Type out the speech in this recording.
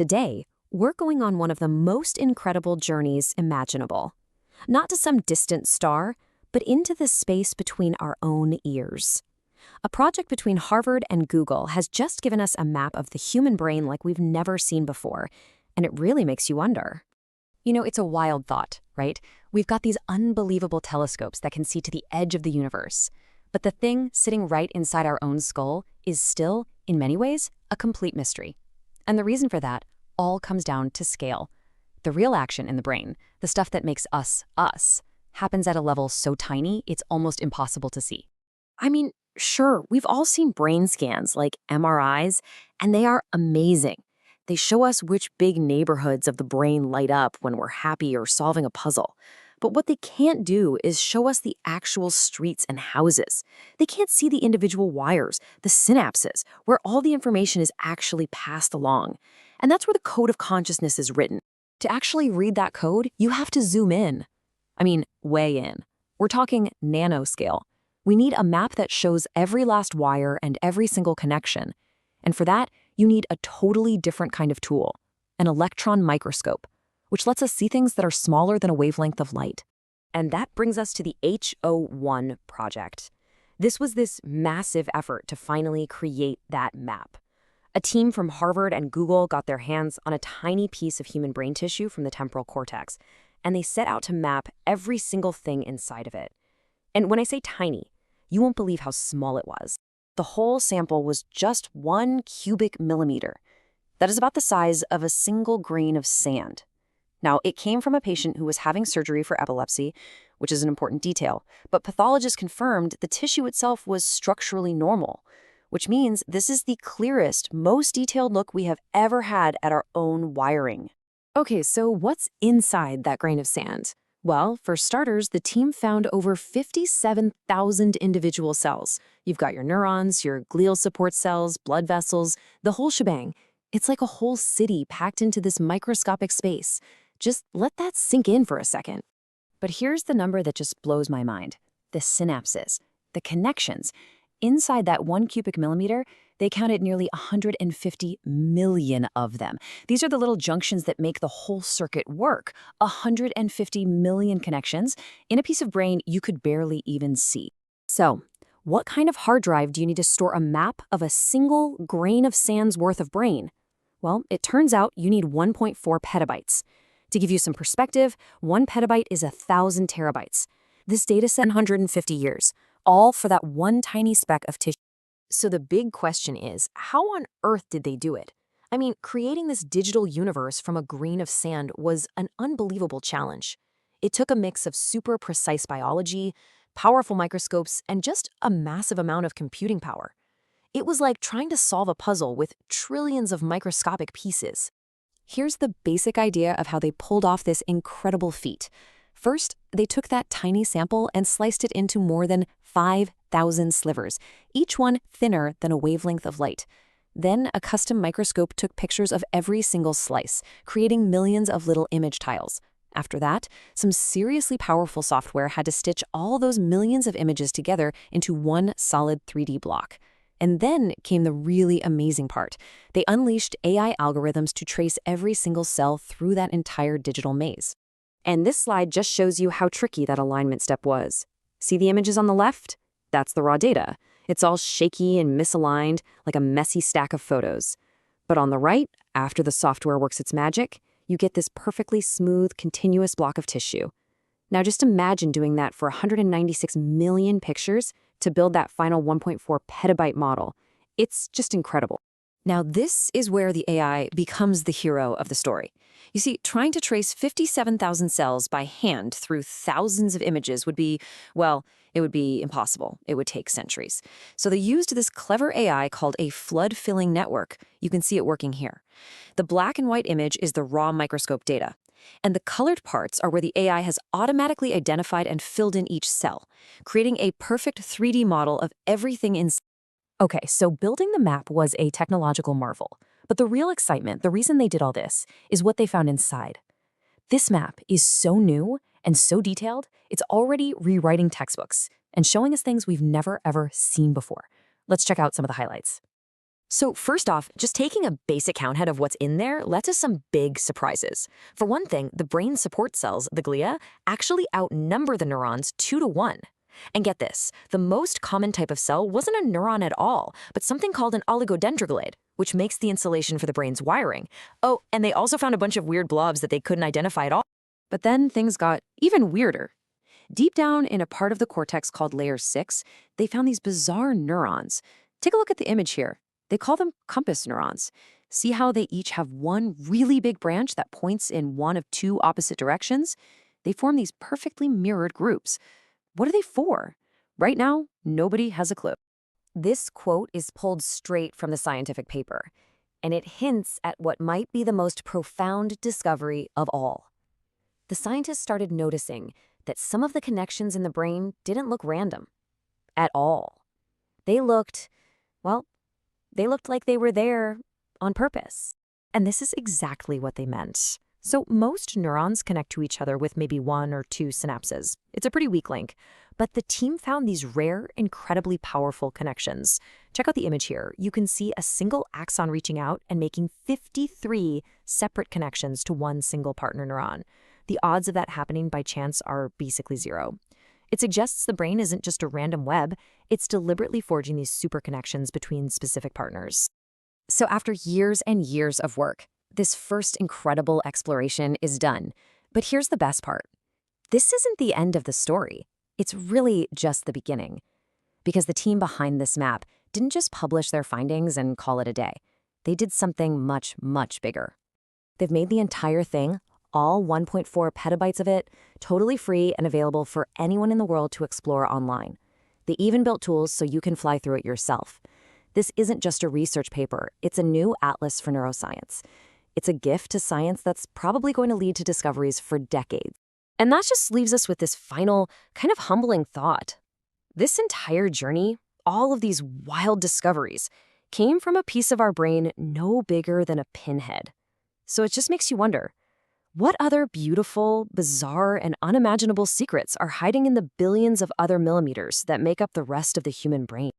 Today, we're going on one of the most incredible journeys imaginable. Not to some distant star, but into the space between our own ears. A project between Harvard and Google has just given us a map of the human brain like we've never seen before, and it really makes you wonder. It's a wild thought, right? We've got these unbelievable telescopes that can see to the edge of the universe. But the thing sitting right inside our own skull is still, in many ways, a complete mystery. And the reason for that all comes down to scale. The real action in the brain, the stuff that makes us, happens at a level so tiny it's almost impossible to see. Sure, we've all seen brain scans like MRIs, and they are amazing. They show us which big neighborhoods of the brain light up when we're happy or solving a puzzle. But what they can't do is show us the actual streets and houses. They can't see the individual wires, the synapses, where all the information is actually passed along. And that's where the code of consciousness is written. To actually read that code, you have to zoom in. Way in. We're talking nanoscale. We need a map that shows every last wire and every single connection. And for that, you need a totally different kind of tool, an electron microscope, which lets us see things that are smaller than a wavelength of light. And that brings us to the HO1 project. This was this massive effort to finally create that map. A team from Harvard and Google got their hands on a tiny piece of human brain tissue from the temporal cortex, and they set out to map every single thing inside of it. And when I say tiny, you won't believe how small it was. The whole sample was just 1 cubic millimeter. That is about the size of a single grain of sand. Now, it came from a patient who was having surgery for epilepsy, which is an important detail, but pathologists confirmed the tissue itself was structurally normal, which means this is the clearest, most detailed look we have ever had at our own wiring. Okay, so what's inside that grain of sand? Well, for starters, the team found over 57,000 individual cells. You've got your neurons, your glial support cells, blood vessels, the whole shebang. It's like a whole city packed into this microscopic space. Just let that sink in for a second. But here's the number that just blows my mind. The synapses, the connections. Inside that 1 cubic millimeter, they counted nearly 150 million of them. These are the little junctions that make the whole circuit work. 150 million connections in a piece of brain you could barely even see. So, what kind of hard drive do you need to store a map of a single grain of sand's worth of brain? Well, it turns out you need 1.4 petabytes. To give you some perspective, 1 petabyte is 1,000 terabytes. This dataset 150 years, all for that one tiny speck of tissue. So the big question is, how on earth did they do it? Creating this digital universe from a grain of sand was an unbelievable challenge. It took a mix of super precise biology, powerful microscopes, and just a massive amount of computing power. It was like trying to solve a puzzle with trillions of microscopic pieces. Here's the basic idea of how they pulled off this incredible feat. First, they took that tiny sample and sliced it into more than 5,000 slivers, each one thinner than a wavelength of light. Then a custom microscope took pictures of every single slice, creating millions of little image tiles. After that, some seriously powerful software had to stitch all those millions of images together into one solid 3D block. And then came the really amazing part. They unleashed AI algorithms to trace every single cell through that entire digital maze. And this slide just shows you how tricky that alignment step was. See the images on the left? That's the raw data. It's all shaky and misaligned, like a messy stack of photos. But on the right, after the software works its magic, you get this perfectly smooth, continuous block of tissue. Now just imagine doing that for 196 million pictures to build that final 1.4 petabyte model. It's just incredible. Now this is where the AI becomes the hero of the story. You see, trying to trace 57,000 cells by hand through thousands of images would be, well, it would be impossible. It would take centuries. So they used this clever AI called a flood-filling network. You can see it working here. The black and white image is the raw microscope data. And the colored parts are where the AI has automatically identified and filled in each cell, creating a perfect 3D model of everything inside. Okay, so building the map was a technological marvel. But the real excitement, the reason they did all this, is what they found inside. This map is so new and so detailed, it's already rewriting textbooks and showing us things we've never, ever seen before. Let's check out some of the highlights. So first off, just taking a basic count head of what's in there lets us some big surprises. For one thing, the brain support cells, the glia, actually outnumber the neurons 2 to 1. And get this, the most common type of cell wasn't a neuron at all, but something called an oligodendroglade, which makes the insulation for the brain's wiring. Oh, and they also found a bunch of weird blobs that they couldn't identify at all. But then things got even weirder. Deep down in a part of the cortex called layer 6, they found these bizarre neurons. Take a look at the image here. They call them compass neurons. See how they each have one really big branch that points in one of 2 opposite directions? They form these perfectly mirrored groups. What are they for? Right now, nobody has a clue. This quote is pulled straight from the scientific paper, and it hints at what might be the most profound discovery of all. The scientists started noticing that some of the connections in the brain didn't look random at all. They looked like they were there on purpose. And this is exactly what they meant. So most neurons connect to each other with maybe 1 or 2 synapses. It's a pretty weak link. But the team found these rare, incredibly powerful connections. Check out the image here. You can see a single axon reaching out and making 53 separate connections to one single partner neuron. The odds of that happening by chance are basically 0. It suggests the brain isn't just a random web, it's deliberately forging these super connections between specific partners. So after years and years of work, this first incredible exploration is done. But here's the best part. This isn't the end of the story. It's really just the beginning. Because the team behind this map didn't just publish their findings and call it a day. They did something much, much bigger. They've made the entire thing, all 1.4 petabytes of it, totally free and available for anyone in the world to explore online. They even built tools so you can fly through it yourself. This isn't just a research paper, it's a new atlas for neuroscience. It's a gift to science that's probably going to lead to discoveries for decades. And that just leaves us with this final, kind of humbling thought. This entire journey, all of these wild discoveries, came from a piece of our brain no bigger than a pinhead. So it just makes you wonder, what other beautiful, bizarre, and unimaginable secrets are hiding in the billions of other millimeters that make up the rest of the human brain?